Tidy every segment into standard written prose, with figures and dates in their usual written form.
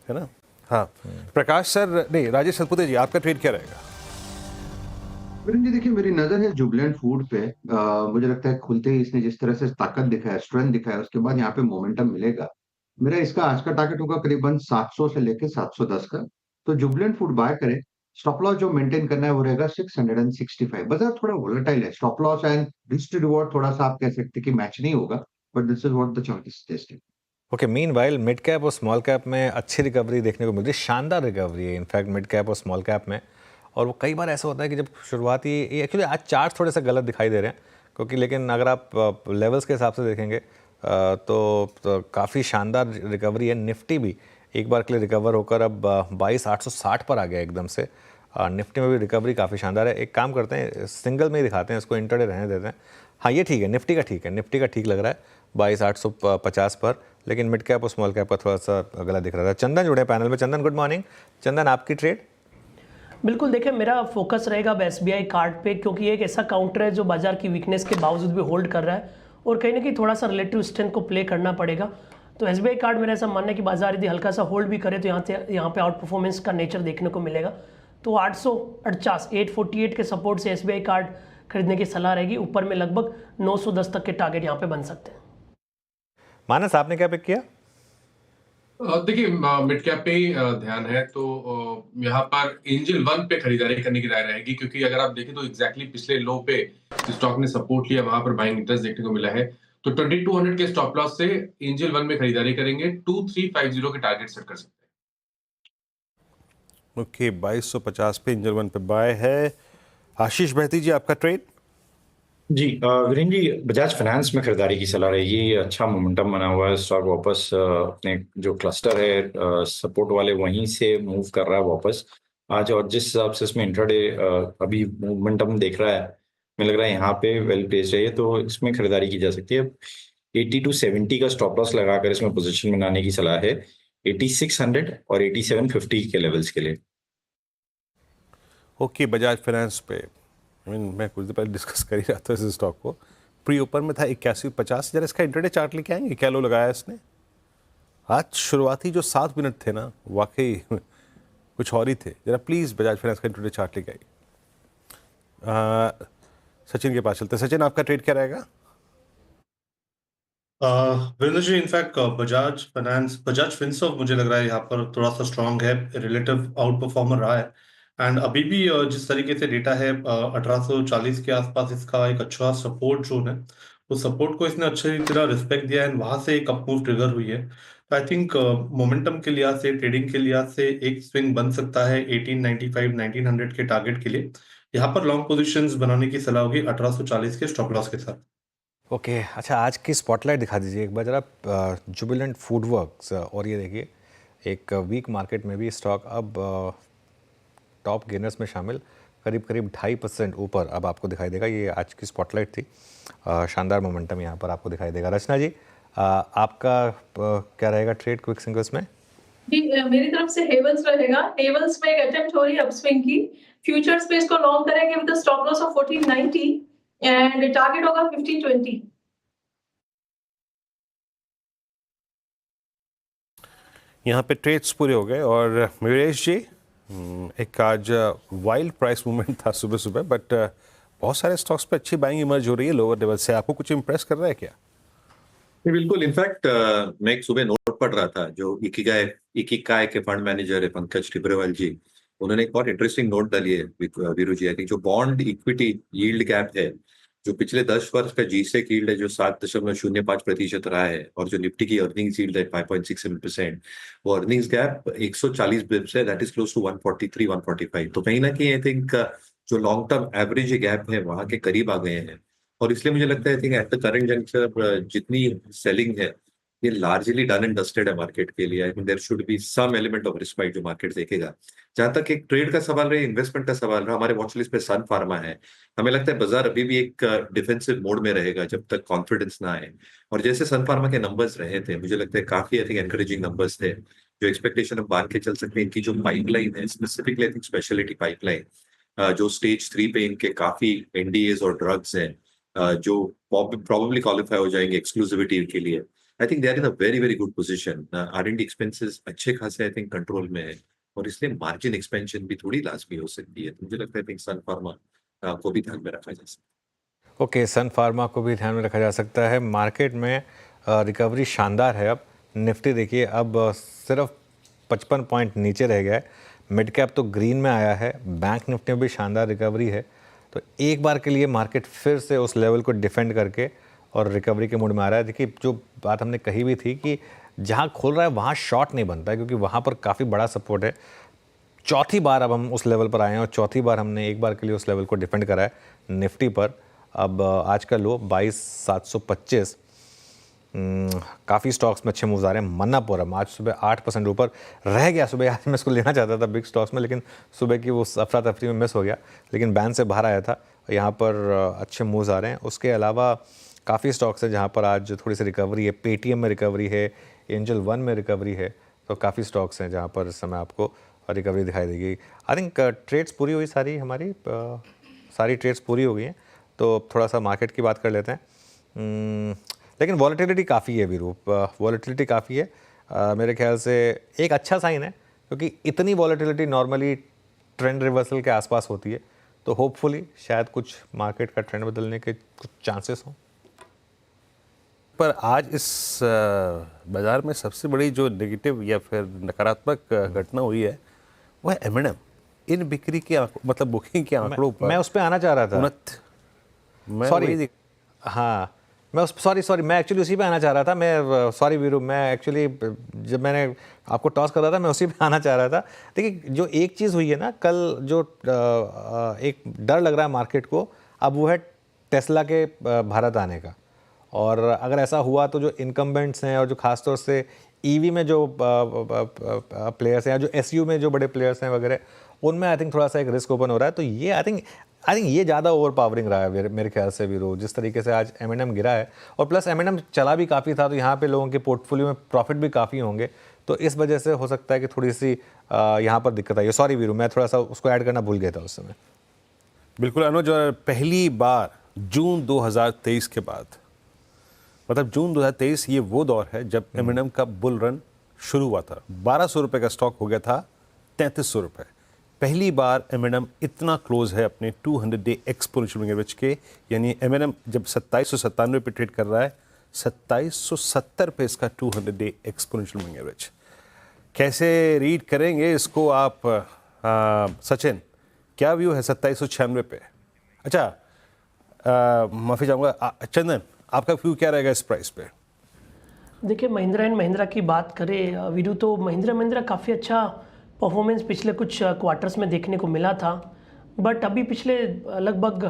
है ना। हाँ, प्रकाश सर, नहीं राजेश सतपुते जी, आपका ट्रेड क्या रहेगा? वरुण जी देखिए, मेरी नज़र है जुबिलेंट फूड पे। मुझे लगता है खुलते ही इसने जिस तरह से ताकत दिखाया, स्ट्रेंथ दिखाया, उसके बाद यहाँ पे मोमेंटम मिलेगा। मेरा इसका आज का टारगेट होगा करीबन 700 से लेके 710 का। तो जुबिलेंट फूड बाय करें। स्टॉप लॉस जो मेंटेन करना है वो रहेगा 665। बाजार थोड़ा वोलेटाइल है। Stop loss and risk to reward थोड़ा-सा आप कह सकते हैं कि मैच नहीं होगा, but this is what the chart is suggesting. Okay, meanwhile mid cap और स्मॉल कैप में अच्छी रिकवरी देखने को मिल रही है, शानदार रिकवरी है इनफैक्ट मिड कैप और स्मॉल कैप में। और वो कई बार ऐसा होता है कि जब शुरुआती, एक्चुअली आज चार्ट थोड़े से गलत दिखाई दे रहे हैं क्योंकि, लेकिन अगर आप लेवल्स के हिसाब से देखेंगे तो काफ़ी शानदार रिकवरी है। निफ्टी भी एक बार के लिए रिकवर होकर अब 22,860 पर आ गया एकदम से। निफ्टी में भी रिकवरी काफ़ी शानदार है। एक काम करते हैं, सिंगल में ही दिखाते हैं, इसको इंटरडे रहने देते हैं। हाँ, ये ठीक है, निफ्टी का ठीक है, निफ्टी का ठीक लग रहा है 22,850 पर, लेकिन मिड कैप और स्मॉल कैप का थोड़ा सा गलत दिख रहा था। चंदन जुड़े पैनल में। चंदन, गुड मॉर्निंग। चंदन, आपकी ट्रेड? बिल्कुल, देखिए मेरा फोकस रहेगा अब एसबीआई कार्ड पे, क्योंकि एक ऐसा काउंटर है जो बाजार की वीकनेस के बावजूद भी होल्ड कर रहा है और कहीं ना कहीं थोड़ा सा रिलेटिव स्ट्रेंथ को प्ले करना पड़ेगा। तो एसबीआई कार्ड मेरा ऐसा मानना है कि बाजार यदि हल्का सा होल्ड भी करे तो यहाँ पे आउट परफॉर्मेंस का नेचर देखने को मिलेगा। तो 849 848 के सपोर्ट से एसबीआई कार्ड खरीदने की सलाह रहेगी। ऊपर में लगभग 910 तक के टारगेट यहाँ पे बन सकते हैं। मानस, आपने क्या पिक किया? देखिए, मिड कैप पे ही ध्यान है, तो यहाँ पर एंजल वन पे खरीदारी करने की राय रहेगी, क्योंकि अगर आप देखें तो एग्जैक्टली पिछले लो पे स्टॉक ने सपोर्ट लिया, वहां पर बाइंग इंटरेस्ट देखने को मिला है। तो 2200 के स्टॉप लॉस से एंजल वन में खरीदारी करेंगे, 2350 के टारगेट सेट कर सकते हैं। ओके, 2250 पे एंजल वन पे बाय है। आशीष बहती जी, आपका ट्रेड? जी वीरेंद्र जी, बजाज फाइनेंस में खरीदारी की सलाह रहेगी। अच्छा मोमेंटम बना हुआ है, स्टॉक वापस अपने जो क्लस्टर है सपोर्ट वाले वहीं से मूव कर रहा है वापस आज। और जिस हिसाब से इसमें इंट्राडे अभी मोमेंटम देख रहा है, मुझे लग रहा है यहाँ पे वेल प्लेस्ड है ये, तो इसमें खरीदारी की जा सकती है। 80 to 70 का स्टॉप लॉस लगाकर इसमें पोजीशन बनाने की सलाह है, 8600 और 8750 के लेवल्स के लिए। ओके, बजाज फाइनेंस पे मैं कुछ देर पहले डिस्कस कर ही रहा था इस स्टॉक को। प्री ओपन में था 8150। जरा इसका इंटरडे चार्ट लेके आएंगे, क्या लो लगाया इसने? आज शुरुआती जो 7 मिनट थे ना, वाकई कुछ और ही थे। जरा प्लीज़ बजाज फाइनेंस का इंटरडे चार्ट लेके आइए। सचिन के पास चलते हैं। सचिन, आपका ट्रेड क्या रहेगा? वीरेंद्र जी, इनफैक्ट बजाज फिनसर्व मुझे लग रहा है यहाँ पर थोड़ा सा स्ट्रांग है, रिलेटिव आउट परफॉर्मर रहा है। एंड अभी भी जिस तरीके से डेटा है 1840 के आसपास इसका एक अच्छा सपोर्ट जोन है। तो सपोर्ट को इसने अच्छी तरह रिस्पेक्ट दिया है, वहां से एक अप मूव ट्रिगर हुई है। तो आई थिंक मोमेंटम के लिहाज से, ट्रेडिंग के लिहाज से एक स्विंग बन सकता है 1895 1900 के टारगेट के लिए। यहाँ पर लॉन्ग पोजिशन बनाने की सलाह होगी 1840 के स्टॉप लॉस के साथ। ओके, अच्छा आज की स्पॉटलाइट दिखा दीजिए एक बार जरा। जुबिलेंट फूड वर्क्स, और ये देखिए एक वीक मार्केट में भी स्टॉक अब टॉप गेनर्स में शामिल, करीब करीब 2.5% ऊपर अब आपको दिखाई देगा। ये आज की स्पॉटलाइट थी। शानदार मोमेंटम यहाँ पर आपको दिखाई देगा। रचना जी, आपका क्या रहेगा ट्रेड क्विक सिंगल्स में? जी, मेरी तरफ से हेवल्स रहेगा। हेवल्स में एक अटेम्प्ट हो रही है अपस्विंग की। फ्यूचर्स पे इसको लॉन्ग करेंगे with the stop loss of 1490 and target होगा 1520। यहाँ पे ट्रेड्स पूरे हो गए। और वीरेश जी, एक आज वाइल्ड प्राइस मूवमेंट था सुबह सुबह, बट बहुत सारे स्टॉक्स पे अच्छी बाइंग इमर्ज हो रही है लोअर लेवल से। आपको कुछ इंप्रेस कर रहा है क्या? बिल्कुल। इनफैक्ट मैं एक सुबह नोट पढ़ रहा था, जो इकिगाई के फंड मैनेजर है पंकज टिब्रेवाल जी, उन्होंने एक बहुत इंटरेस्टिंग नोट डाली है वीरू जी। आई थिंक जो बॉन्ड इक्विटी यील्ड गैप है, जो पिछले 10 वर्ष का जीसेक यील्ड है जो 7.05% रहा है, और जो निफ्टी की अर्निंग्स यील्ड है 5.67%, वो अर्निंग्स गैप 140 बिप्स है, दैट इज क्लोज टू 143 145। तो कहीं ना कहीं आई थिंक जो लॉन्ग टर्म एवरेज गैप है वहां के करीब आ गए हैं। और इसलिए मुझे लगता है एट द करंट जंक्चर जितनी सेलिंग है ये लार्जली डन एंड डस्टेड है मार्केट के लिए। I think there should be some element of respite जो मार्केट देखेगा। जहां तक एक ट्रेड का सवाल रहे, इन्वेस्टमेंट का सवाल रहा, हमारे वॉच लिस्ट पे सन फार्मा है। हमें लगता है बाजार अभी भी एक डिफेंसिव मोड में रहेगा जब तक कॉन्फिडेंस ना आए। और जैसे सन फार्मा के नंबर्स रहे थे, मुझे लगता है काफी आई थिंक एनकरेजिंग नंबर्स थे, जो एक्सपेक्टेशन हम बांध के चल सकते हैं। इनकी जो पाइपलाइन है, specifically I think speciality pipeline, जो स्टेज 3 पे इनके काफी एनडीएज और ड्रग्स हैं जो प्रॉब्लली क्वालिफाई हो जाएंगे एक्सक्लूसिविटी के लिए, I think they are in a very very good position. R&D expenses अच्छे खासे आई थिंक कंट्रोल में है, और इसलिए मार्जिन एक्सपेंशन भी थोड़ी लाजमी हो सकती है। तो मुझे लगता है थिंक सन फार्मा को भी ध्यान में रखा जा सकता है। ओके, सन फार्मा को भी ध्यान में रखा जा सकता है। मार्केट में रिकवरी शानदार है। अब निफ्टी देखिए अब सिर्फ 55 पॉइंट नीचे रह गया है। मिड कैप तो ग्रीन में आया है, बैंक निफ्टी में भी शानदार रिकवरी है। तो एक बार के लिए मार्केट फिर से उस लेवल को डिफेंड करके और रिकवरी के मूड में आ रहा है। देखिए जो बात हमने कही भी थी कि जहाँ खोल रहा है वहाँ शॉर्ट नहीं बनता है, क्योंकि वहाँ पर काफ़ी बड़ा सपोर्ट है। चौथी बार अब हम उस लेवल पर आए हैं और चौथी बार हमने एक बार के लिए उस लेवल को डिफेंड करा है निफ्टी पर। अब आज का लो 22,725। काफ़ी स्टॉक्स में अच्छे मूव्स आ रहे हैं। मन्नापुरम आज सुबह 8% ऊपर रह गया। सुबह आज मैं इसको लेना चाहता था बिग स्टॉक्स में, लेकिन सुबह की वो अफरा तफरी में मिस हो गया, लेकिन बैन से बाहर आया था। यहाँ पर अच्छे मूव्स आ रहे हैं। उसके अलावा काफ़ी स्टॉक्स हैं जहाँ पर आज थोड़ी सी रिकवरी है। पेटीएम में रिकवरी है, एंजल वन में रिकवरी है। तो काफ़ी स्टॉक्स हैं जहाँ पर इस समय आपको रिकवरी दिखाई देगी। आई थिंक ट्रेड्स पूरी हुई सारी, हमारी सारी ट्रेड्स पूरी हो गई हैं। तो थोड़ा सा मार्केट की बात कर लेते हैं। लेकिन वॉलेटिलिटी काफ़ी है वीरू, वॉलेटिलिटी काफ़ी है। मेरे ख्याल से एक अच्छा साइन है, क्योंकि इतनी वॉलेटिलिटी नॉर्मली ट्रेंड रिवर्सल के आसपास होती है। तो होपफुली शायद कुछ मार्केट का ट्रेंड बदलने के कुछ चांसेस हों। पर आज इस बाजार में सबसे बड़ी जो नेगेटिव या फिर नकारात्मक घटना हुई है वो है M&M। इन बिक्री के मतलब बुकिंग के आंकड़ों पर मैं उस पर आना चाह रहा था। सॉरी, हाँ मैं उस सॉरी मैं एक्चुअली उसी पे आना चाह रहा था। मैं सॉरी वीरू, मैं एक्चुअली जब मैंने आपको टॉस कर रहा था मैं उसी पे आना चाह रहा था। देखिए जो एक चीज़ हुई है ना कल, जो एक डर लग रहा है मार्केट को, अब वो है टेस्ला के भारत आने का। और अगर ऐसा हुआ तो जो इनकम्बेंट्स हैं और जो खासतौर से ईवी में जो प्लेयर्स हैं या जो एसयू में जो बड़े प्लेयर्स हैं वगैरह, उनमें आई थिंक थोड़ा सा एक रिस्क ओपन हो रहा है। तो ये आई थिंक ये ज़्यादा ओवर पावरिंग रहा है मेरे ख्याल से वीरू, जिस तरीके से आज M&M गिरा है। और प्लस M&M चला भी काफ़ी था, तो यहाँ पे लोगों के पोर्टफोलियो में प्रॉफिट भी काफ़ी होंगे। तो इस वजह से हो सकता है कि थोड़ी सी यहाँ पर दिक्कत आई है। सॉरी वीरू, मैं थोड़ा सा उसको ऐड करना भूल गया था उस समय। बिल्कुल अनुज, पहली बार जून 2023 के बाद, मतलब जून 2023 ये वो दौर है जब M&M का बुल रन शुरू हुआ था। 1200 रुपये का स्टॉक हो गया था 3300 रुपये। पहली बार M&M इतना क्लोज है अपने 200 डे एक्सपोनेंशियल मूविंग एवरेज के, यानी M&M जब 2797 पे ट्रेड कर रहा है, 2770 पे इसका 200 डे एक्सपोनेंशियल मूविंग एवरेज। कैसे रीड करेंगे इसको आप सचिन? क्या व्यू है 2796 पे? अच्छा, माफ़ी चाहूँगा चंदन, आपका व्यू क्या रहेगा इस प्राइस पे? देखिए महिंद्रा एंड महिंद्रा की बात करें वीरू, तो महिंद्रा काफ़ी अच्छा परफॉर्मेंस पिछले कुछ क्वार्टर्स में देखने को मिला था। बट अभी पिछले लगभग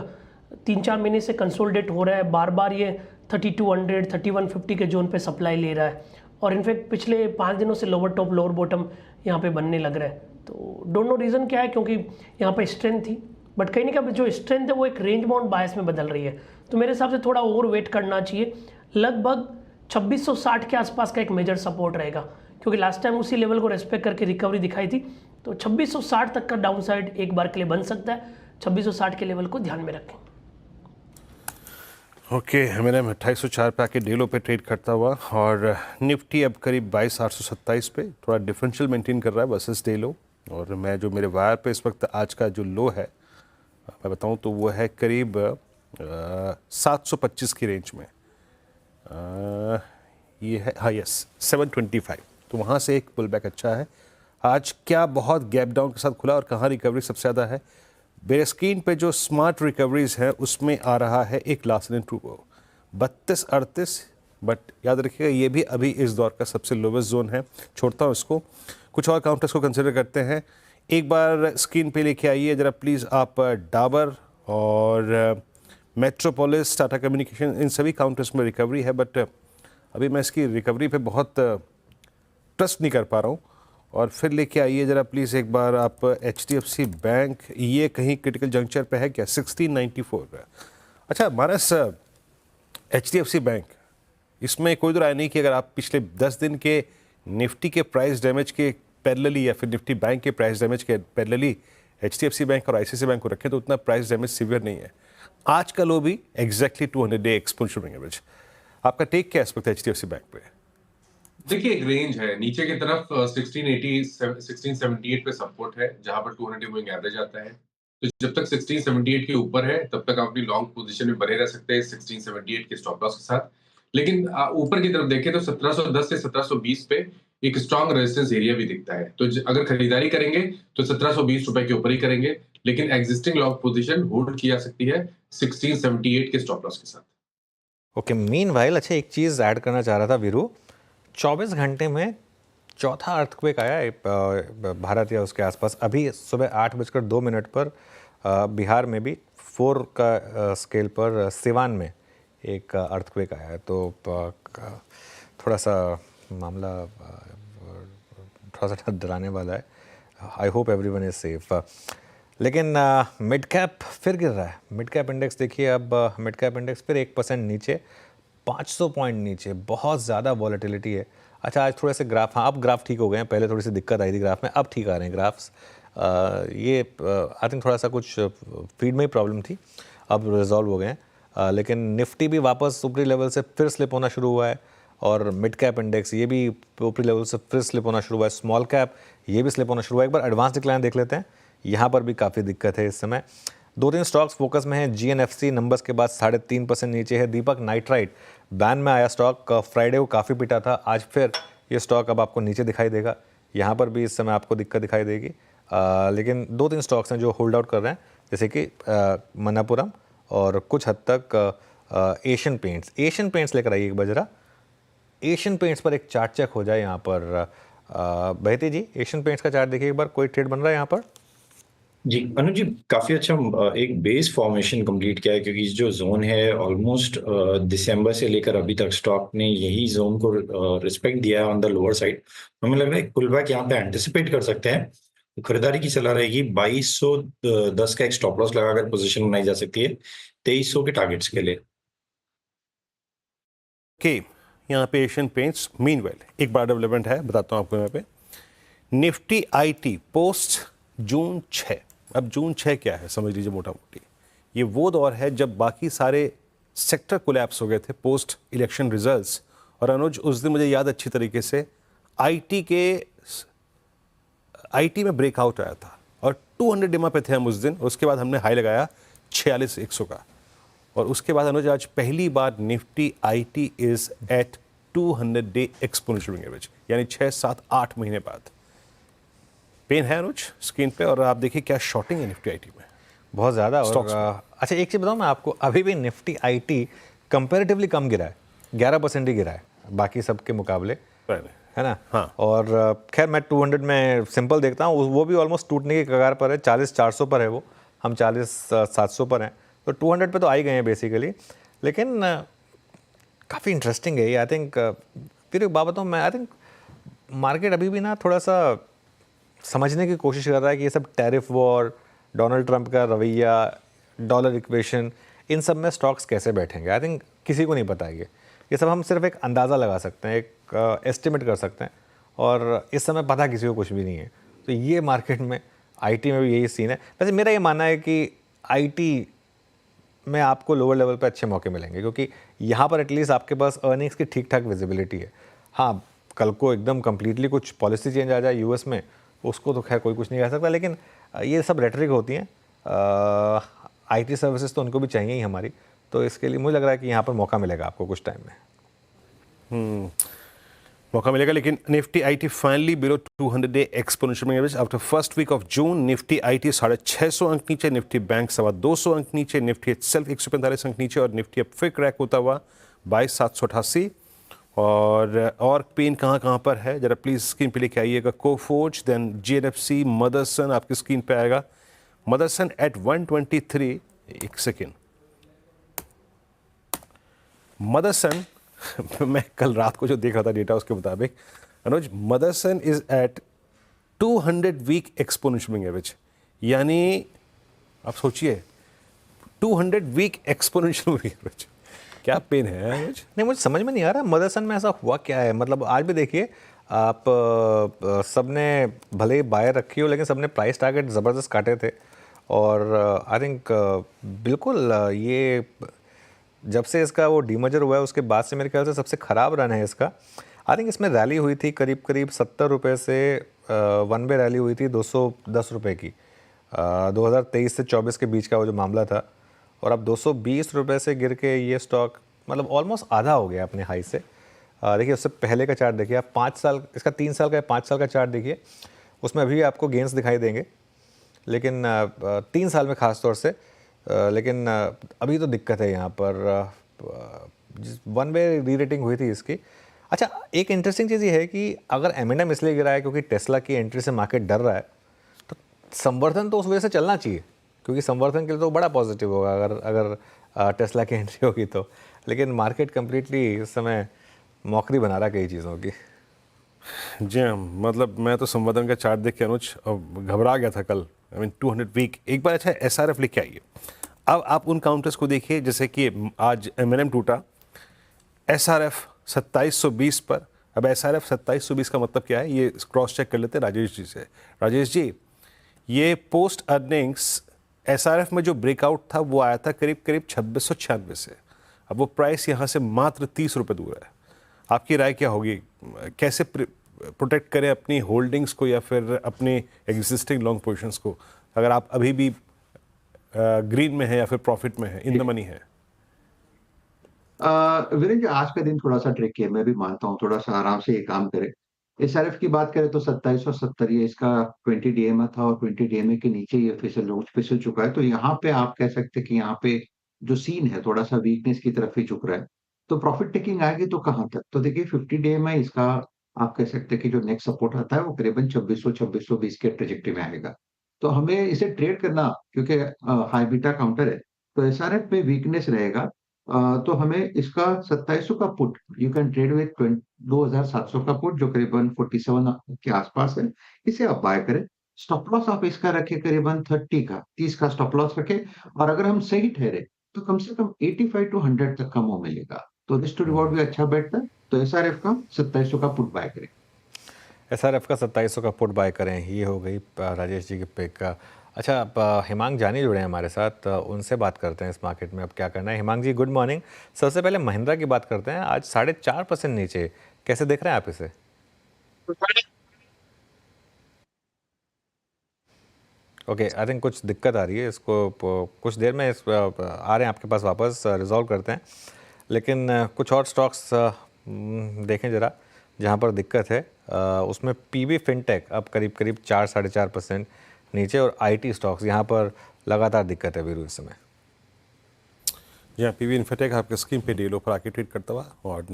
3-4 महीने से कंसोलिडेट हो रहा है। बार बार ये 3200 3150 के जोन पे सप्लाई ले रहा है, और इनफैक्ट पिछले 5 दिनों से लोअर टॉप लोअर बॉटम यहाँ पे बनने लग रहा है। तो डोंट नो रीज़न क्या है, क्योंकि यहाँ पे स्ट्रेंथ थी, बट कहीं ना कहीं जो स्ट्रेंथ है वो एक रेंज बाउंड बायस में बदल रही है। तो मेरे हिसाब से थोड़ा और वेट करना चाहिए। लगभग 2660 के आसपास का एक मेजर सपोर्ट रहेगा, क्योंकि लास्ट टाइम उसी लेवल को रेस्पेक्ट करके रिकवरी दिखाई थी। तो 2660 तक का डाउन साइड एक बार के लिए बन सकता है। 2660 के लेवल को ध्यान में रखें। ओके, मैंने 2804 पे आके डेलो पे ट्रेड करता हुआ, और निफ्टी अब करीब 22,827 पे थोड़ा डिफरेंशियल मेंटेन कर रहा है वर्सेस डेलो। और मैं जो मेरे वायर पे इस वक्त आज का जो लो है मैं बताऊं तो वो है करीब 725 की रेंज में। ये है, हाँ यस, 725। तो वहाँ से एक पुल बैक अच्छा है। आज क्या बहुत गैप डाउन के साथ खुला, और कहाँ रिकवरी सबसे ज़्यादा है? मेरे स्क्रीन पे जो स्मार्ट रिकवरीज है उसमें आ रहा है एक लार्सन एंड टुब्रो 3238। बट याद रखिएगा ये भी अभी इस दौर का सबसे लोवेस्ट जोन है। छोड़ता हूँ इसको, कुछ और काउंटर्स को कंसिडर करते हैं। एक बार स्क्रीन पे लेके आइए ज़रा प्लीज़ आप डाबर और मेट्रोपोलिस, टाटा कम्युनिकेशन, इन सभी काउंटर्स में रिकवरी है। बट अभी मैं इसकी रिकवरी पे बहुत ट्रस्ट नहीं कर पा रहा हूँ। और फिर लेके आइए ज़रा प्लीज़ एक बार आप HDFC बैंक, ये कहीं क्रिटिकल जंक्चर पे है क्या? 1694 है। अच्छा मानस, HDFC बैंक, इसमें कोई तो राय नहीं कि अगर आप पिछले 10 दिन के निफ्टी के प्राइस डैमेज के पैरेलली या फिर निफ्टी बैंक के प्राइस डैमेज के पैरेलली HDFC बैंक और ICICI बैंक को रखें तो उतना प्राइस डैमेज सीवियर नहीं है। आज का लो भी exactly 200 day exponential moving average. आपका टेक क्या इस वक्त HDFC बैंक पे? देखिए एक रेंज है नीचे की तरफ 1680 1678 पे सपोर्ट है जहां पर 200 मूविंग एवरेज आता है। तो जब तक 1678 के ऊपर है तब तक आप अपनी लॉन्ग पोजीशन में बने रह सकते हैं 1678 के स्टॉप लॉस के साथ। लेकिन ऊपर की तरफ देखें तो 1710 से 1720 पे एक स्ट्रांग रेजिस्टेंस एरिया भी दिखता है। तो अगर खरीदारी करेंगे तो 1720 रुपए के ऊपर ही करेंगे, लेकिन एग्जिस्टिंग लॉन्ग पोजीशन होल्ड की जा सकती है 1678 के स्टॉप लॉस के साथ। ओके, मीनवाइल अच्छा एक चीज़ ऐड करना चाह रहा था वीरू, 24 घंटे में चौथा अर्थक्वेक आया है भारत या उसके आसपास। अभी सुबह 8:02 पर बिहार में भी 4 का स्केल पर सिवान में एक अर्थक्वेक आया है। तो थोड़ा सा मामला थोड़ा सा डराने वाला है। I hope everyone is safe. लेकिन मिड कैप फिर गिर रहा है। मिड कैप इंडेक्स देखिए, अब मिड कैप इंडेक्स फिर 1% नीचे, 500 पॉइंट नीचे, बहुत ज़्यादा वॉलेटिलिटी है। अच्छा आज थोड़े से ग्राफ, हाँ अब ग्राफ ठीक हो गए हैं, पहले थोड़ी सी दिक्कत आई थी ग्राफ में, अब ठीक आ रहे हैं ग्राफ्स। ये आई थिंक थोड़ा सा कुछ फीड में ही प्रॉब्लम थी, अब रिजॉल्व हो गए हैं। लेकिन निफ्टी भी वापस ऊपरी लेवल से फिर स्लिप होना शुरू हुआ है, और मिड कैप इंडेक्स ये भी ऊपरी लेवल से फिर स्लिप होना शुरू हुआ है। स्मॉल कैप ये भी स्लिप होना शुरू हुआ है। एक बार एडवांस डिक्लाइन देख लेते हैं, यहाँ पर भी काफ़ी दिक्कत है इस समय। 2-3 स्टॉक्स फोकस में हैं। GNFC नंबर्स के बाद 3.5% नीचे है। दीपक नाइट्राइट बैन में आया स्टॉक, फ्राइडे को काफ़ी पिटा था, आज फिर ये स्टॉक अब आपको नीचे दिखाई देगा। यहाँ पर भी इस समय आपको दिक्कत दिखाई देगी। लेकिन 2-3 स्टॉक्स हैं जो होल्ड आउट कर रहे हैं, जैसे कि मनापुरम और कुछ हद तक एशियन पेंट्स। एशियन पेंट्स लेकर आइए एक बजरा। एशियन पेंट्स पर एक चार्ट चेक हो जाए यहाँ पर। बहती जी एशियन पेंट्स का चार्ट देखिए एक बार, कोई ट्रेड बन रहा है यहाँ पर? जी अनुज जी, काफी अच्छा एक बेस फॉर्मेशन कंप्लीट किया है, क्योंकि इस जो जोन है ऑलमोस्ट दिसंबर से लेकर अभी तक स्टॉक ने यही जोन को रिस्पेक्ट दिया है ऑन द लोअर साइड। हमें लग रहा है पुल बैक यहाँ पे एंटिसिपेट कर सकते हैं। तो खरीदारी की सलाह रहेगी, 2210 का एक स्टॉप लॉस लगाकर पोजीशन बनाई जा सकती है 2300 के टारगेट्स के लिए। के यहाँ पे एशियन पेंट्स। मीनवेल एक बड़ा डेवलपमेंट है, बताता हूँ आपको। यहाँ पे निफ्टी IT पोस्ट जून 6। अब जून 6 क्या है समझ लीजिए मोटा मोटी, ये वो दौर है जब बाकी सारे सेक्टर कोलैप्स हो गए थे पोस्ट इलेक्शन रिजल्ट्स। और अनुज उस दिन मुझे याद अच्छी तरीके से IT में ब्रेकआउट आया था और 200 डिमा पे थे हम उस दिन। उसके बाद हमने हाई लगाया 46,100 का, और उसके बाद अनुज आज पहली बार Nifty IT is at 200 day exponential average, यानी 6-7-8 महीने बाद। पेन है अनुज स्क्रीन पे, और आप देखिए क्या शॉर्टिंग है निफ्टी IT में, बहुत ज़्यादा। और Stocks में। अच्छा एक चीज़ बताऊँ मैं आपको, अभी भी निफ्टी IT कंपैरेटिवली कम गिरा है, 11% ही गिरा है बाकी सब के मुकाबले, है ना? हाँ। और खैर मैं 200 में सिंपल देखता हूँ, वो भी ऑलमोस्ट टूटने की कगार पर है। 40,400 पर है वो, हम 40,700 पर हैं। तो 200 पे तो आ ही गए हैं बेसिकली। लेकिन काफ़ी इंटरेस्टिंग है ये। आई थिंक फिर एक बात बताऊँ मैं, आई थिंक मार्केट अभी भी ना थोड़ा सा समझने की कोशिश कर रहा है कि ये सब टैरिफ वॉर, डोनाल्ड ट्रंप का रवैया, डॉलर इक्वेशन, इन सब में स्टॉक्स कैसे बैठेंगे। आई थिंक किसी को नहीं पता है ये सब हम सिर्फ एक अंदाज़ा लगा सकते हैं, एक एस्टिमेट कर सकते हैं, और इस समय पता किसी को कुछ भी नहीं है। तो ये मार्केट में IT में भी यही सीन है। वैसे मेरा ये मानना है कि IT में आपको लोअर लेवल पे अच्छे मौके मिलेंगे, क्योंकि यहाँ पर एटलीस्ट आपके पास अर्निंग्स की ठीक ठाक विजिबिलिटी है। हाँ, कल को एकदम कम्प्लीटली कुछ पॉलिसी चेंज आ जाए US में, उसको तो खैर कोई कुछ नहीं कह सकता, लेकिन ये सब रेटरिक होती हैं। IT सर्विसेज तो उनको भी चाहिए ही हमारी, तो इसके लिए मुझे लग रहा है कि यहाँ पर मौका मिलेगा आपको कुछ टाइम में। मौका मिलेगा। लेकिन Nifty IT finally below 200 day exponential average after first week of June. Nifty IT 650 अंक नीचे, निफ्टी बैंक 225 अंक नीचे, निफ्टी इटसेल्फ 145 अंक नीचे, और निफ्टी अब फिर क्रैक होता हुआ 22,788। और पेन कहाँ पर है जरा प्लीज स्क्रीन पे लेके आइएगा। कोफोर्ज, देन GNFC, मदरसन आपकी स्क्रीन पे आएगा। मदरसन एट 123। एक सेकेंड, मदरसन मैं कल रात को जो देख रहा था डेटा उसके मुताबिक Anuj, Motherson is at 200 week exponential average, यानी आप सोचिए 200 वीक एक्सपोनेंशियल एवरेज। क्या पेन है अनुज? नहीं, मुझे समझ में नहीं आ रहा मदरसन में ऐसा हुआ क्या है। मतलब आज भी देखिए आप सबने भले ही बायर रखी हो, लेकिन सबने प्राइस टारगेट ज़बरदस्त काटे थे। और आई थिंक बिल्कुल ये जब से इसका वो डीमर्जर हुआ है उसके बाद से मेरे ख्याल से सबसे ख़राब रन है इसका। आई थिंक इसमें रैली हुई थी करीब करीब 70 रुपये से वन वे रैली हुई थी 210 रुपये की 2023 से 24 के बीच का वो जो मामला था, और अब 220 रुपये से गिर के ये स्टॉक मतलब ऑलमोस्ट आधा हो गया अपने हाई से। देखिए उससे पहले का चार्ट देखिए आप, 5 साल, इसका 3 साल का 5 साल का चार्ट देखिए, उसमें अभी आपको गेंस दिखाई देंगे, लेकिन 3 साल में ख़ास तौर से, लेकिन अभी तो दिक्कत है यहाँ पर। वन वे री रेटिंग हुई थी इसकी। अच्छा, एक इंटरेस्टिंग चीज़ ये है कि अगर M&M इसलिए गिरा है क्योंकि टेस्ला की एंट्री से मार्केट डर रहा है, तो संवर्धन तो उस वजह से चलना चाहिए, क्योंकि संवर्धन के लिए तो बड़ा पॉजिटिव होगा अगर टेस्ला की एंट्री होगी तो। लेकिन मार्केट कम्प्लीटली इस समय मौकरी बना रहा है कई चीज़ों की। जी हाँ, मतलब मैं तो संवर्धन का चार्ट देख के अनुज घबरा गया था कल। 200 वीक एक बार। अच्छा, SRF लेके आइए। अब आप उन काउंटर्स को देखिए, जैसे कि आज M&M टूटा, SRF 2720 पर। अब SRF 2720 का मतलब क्या है, ये क्रॉस चेक कर लेते हैं राजेश जी से। राजेश जी, ये पोस्ट अर्निंग्स SRF में जो ब्रेकआउट था वो आया था करीब करीब 2696 से। अब वो प्राइस यहाँ से मात्र 30 रुपये दूर है। आपकी राय क्या होगी, कैसे प्रोटेक्ट करें अपनी होल्डिंग्स को या फिर अपने एग्जिस्टिंग लॉन्ग पोजीशंस को, अगर आप अभी भी ग्रीन में है या फिर प्रॉफिट में है, इन द मनी है? वीरेंद्र, आज का दिन थोड़ा सा ट्रिकी है, मैं भी मानता हूँ, थोड़ा सा आराम से ये काम करे। SRF की बात करें तो 2770 ये इसका 20 DMA था, और 20 DMA के नीचे ये फिसल चुका है। तो यहाँ पे आप कह सकते हैं कि यहाँ पे जो सीन है थोड़ा सा वीकनेस की तरफ ही झुक रहा है। तो प्रॉफिट टेकिंग आएगी तो कहाँ तक? तो देखिए 50 DMA इसका आप कह सकते हैं कि जो नेक्स्ट सपोर्ट आता है वो करीबन 2620 के ट्रेजेक्टरी में आएगा। तो हमें इसे ट्रेड करना, क्योंकि हाई बीटा काउंटर है, तो SRF में वीकनेस रहेगा। तो हमें इसका 2700 का put you can trade with 2700 का पुट, जो करीबन 47 के आसपास है, इसे आप बाय करें। स्टॉप लॉस आप इसका रखें करीबन 30 का स्टॉप लॉस रखें, और अगर हम सही ठहरे तो कम से कम 85 टू 100 तक का मुंह मिलेगा। तो रिस्क टू रिवॉर्ड भी अच्छा बैठता है। तो SRF का 2700 का पुट बाय करें। SRF का 2700 का पुट बाय करें। ये हो गई राजेश जी के पिक का। अच्छा, अब हिमांग जानी जुड़े हैं हमारे साथ, उनसे बात करते हैं इस मार्केट में अब क्या करना है। हिमांग जी, गुड मॉर्निंग। सबसे पहले महिंद्रा की बात करते हैं, आज 4.5% नीचे, कैसे देख रहे हैं आप इसे? ओके, आई थिंक कुछ दिक्कत आ रही है, इसको कुछ देर में आ रहे हैं आपके पास वापस, रिजॉल्व करते हैं। लेकिन कुछ और स्टॉक्स देखें ज़रा जहाँ पर दिक्कत है, उसमें PB फिनटेक अब करीब करीब 4-4.5% नीचे, और IT स्टॉक्स यहाँ पर लगातार दिक्कत है वीरू इस समय। जी हाँ, PB फिनटेक आपके स्क्रीन पे डील पर आके ट्रेड करता हुआ, और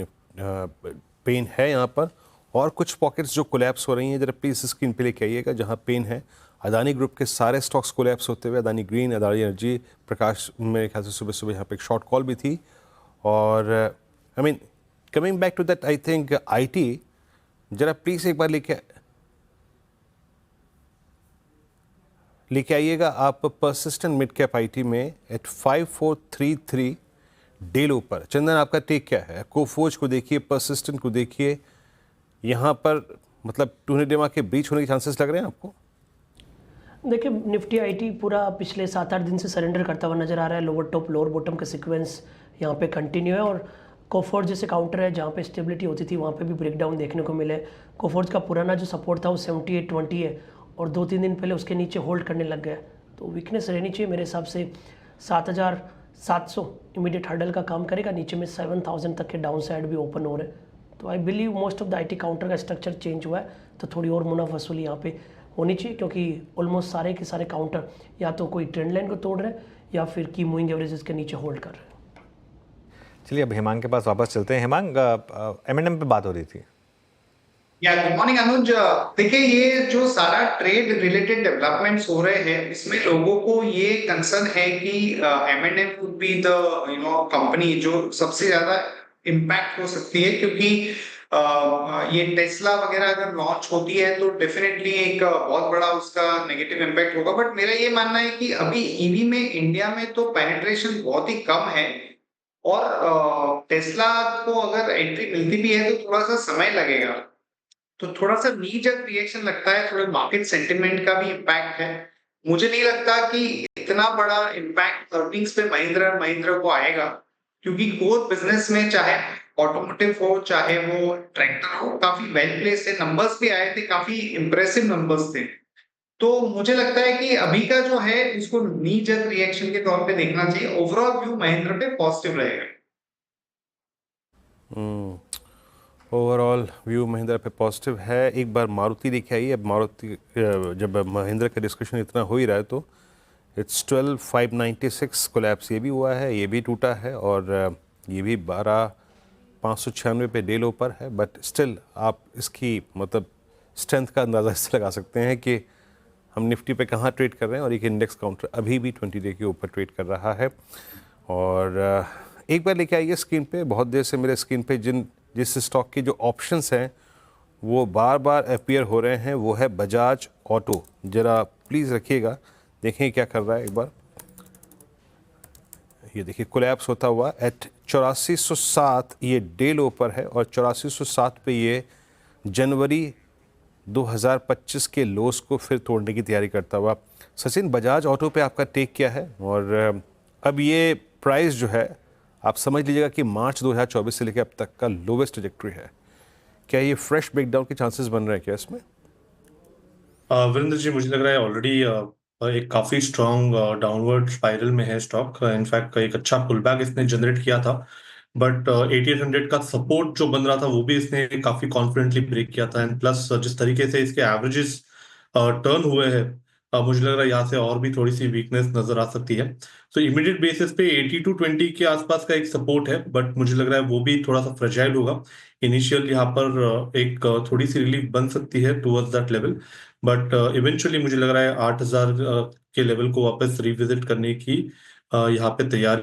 पेन है यहाँ पर, और कुछ पॉकेट्स जो कोलैप्स हो रही हैं, जरा प्लीज़ स्क्रीन पे लेके आइएगा जहाँ पेन है। अदानी ग्रुप के सारे स्टॉक्स कोलैप्स होते हुए, अदानी ग्रीन, अदानी एनर्जी, प्रकाश, मेरे ख्याल से सुबह सुबह यहाँ पे एक शॉर्ट कॉल भी थी। और I mean coming back to that, I think IT, जरा प्लीज़ एक बार लेके आइएगा आप परसिस्टेंट मिड कैप IT में एट 5433 डेलो पर। चंदन, आपका टेक क्या है? कोफोज को देखिए, परसिस्टेंट को देखिए, यहाँ पर मतलब 200 DMA के बीच होने के चांसेस लग रहे हैं आपको? देखिए, निफ्टी IT पूरा पिछले 7-8 दिन से सरेंडर करता हुआ नजर आ रहा है। लोअर टॉप लोअर बॉटम का सीक्वेंस यहाँ पे कंटिन्यू है, और कोफोर्ज जैसे काउंटर है जहाँ पे स्टेबिलिटी होती थी वहाँ पे भी ब्रेकडाउन देखने को मिले। कोफोर्ज का पुराना जो सपोर्ट था वो 7820 है, और 2-3 दिन पहले उसके नीचे होल्ड करने लग गया। तो वीकनेस रहनी चाहिए मेरे हिसाब से। 7700 इमीडिएट हर्डल का काम करेगा, नीचे में 7000 तक के डाउन साइड भी ओपन हो रहे हैं। तो I believe most of the IT counter का स्ट्रक्चर चेंज हुआ है, तो थोड़ी और मुनाफा वसूली यहाँ पे होनी चाहिए, क्योंकि ऑलमोस्ट सारे के सारे काउंटर या तो कोई ट्रेंड लाइन को तोड़ रहे हैं या फिर की मूविंग एवरेजेस के नीचे होल्ड कर रहे हैं। चलिए अब हिमांग के पास वापस चलते हैं। हिमांग, M&M पे बात हो रही थी। गुड मॉर्निंग अनुज। देखिए, ये जो सारा ट्रेड रिलेटेड डेवलपमेंट्स हो रहे हैं, इसमें लोगों को ये कंसर्न है कि M&M would be the company जो सबसे ज्यादा इम्पैक्ट हो सकती है, क्योंकि ये टेस्ला वगैरह अगर लॉन्च होती है तो डेफिनेटली एक बहुत बड़ा उसका नेगेटिव इम्पैक्ट होगा। बट मेरा ये मानना है कि अभी EV में इंडिया में तो पेनिट्रेशन बहुत ही कम है, और टेस्ला को अगर एंट्री मिलती भी है तो थोड़ा सा समय लगेगा। तो थोड़ा सा नी जर्क रिएक्शन लगता है, थोड़ा मार्केट सेंटिमेंट का भी इम्पैक्ट है। मुझे नहीं लगता कि इतना बड़ा इम्पैक्ट अर्निंग्स पे महिंद्रा को आएगा, क्योंकि कोर बिजनेस में चाहे ऑटोमोटिव हो चाहे वो ट्रैक्टर हो, काफी वेल प्लेस्ड है, नंबर्स भी आए थे, काफी इंप्रेसिव नंबर्स थे। तो मुझे लगता है कि अभी का जो है इसको नी जर्क रिएक्शन के तौर पे देखना चाहिए। ओवरऑल व्यू महिंद्रा पे पॉजिटिव रहेगा। ओवरऑल व्यू महिंद्रा पे पॉजिटिव है। एक बार मारुति देखे आइए। अब मारुति जब महिंद्रा का डिस्कशन इतना हो ही रहा है तो इट्स 12,596 कोलैप्स ये भी हुआ है, ये भी टूटा है, और ये भी 12,596 पे डे लो पर है। बट स्टिल आप इसकी मतलब स्ट्रेंथ का अंदाज़ा इससे लगा सकते हैं कि हम निफ्टी पे कहाँ ट्रेड कर रहे हैं, और एक इंडेक्स काउंटर अभी भी 20 डे के ऊपर ट्रेड कर रहा है। और एक बार लेके आइए स्क्रीन पे। बहुत देर से मेरे स्क्रीन पे जिस स्टॉक के जो ऑप्शंस हैं वो बार बार अपीयर हो रहे हैं, वो है बजाज ऑटो। ज़रा प्लीज़ रखिएगा, देखें क्या कर रहा है एक बार। ये देखिए कोलैप्स होता हुआ एट 8407 ये डे लो पर है, और 8407 पे ये जनवरी 2025 के लोस को फिर तोड़ने की तैयारी करता हुआ। सचिन, बजाज ऑटो पे आपका टेक क्या है? और अब ये प्राइस जो है आप समझ लीजिएगा कि मार्च 2024 से लेकर अब तक का लोवेस्ट ट्रैजेक्टरी है। क्या ये फ्रेश ब्रेकडाउन के चांसेस बन रहे हैं क्या इसमें? वीरेंद्र जी, मुझे लग रहा है ऑलरेडी एक काफी स्ट्रॉन्ग डाउनवर्ड स्पाइरल में है स्टॉक। इनफैक्ट एक अच्छा पुलबैक इसने जनरेट किया था, बट 8800 का सपोर्ट जो बन रहा था वो भी इसने काफी कॉन्फिडेंटली ब्रेक किया था। एंड प्लस जिस तरीके से इसके एवरेजेस टर्न हुए हैं, मुझे लग रहा है यहाँ से और भी थोड़ी सी वीकनेस नजर आ सकती है। तो इमीडिएट बेसिस पे 8220 के आसपास का एक सपोर्ट है, बट मुझे लग रहा है वो भी थोड़ा सा फ्रेजाइल होगा। इनिशियल यहाँ पर एक थोड़ी सी रिलीफ बन सकती है towards that level, but eventually मुझे लग रहा है 8000 के लेवल को वापस रिविजिट करने की यहाँ पे तैयारी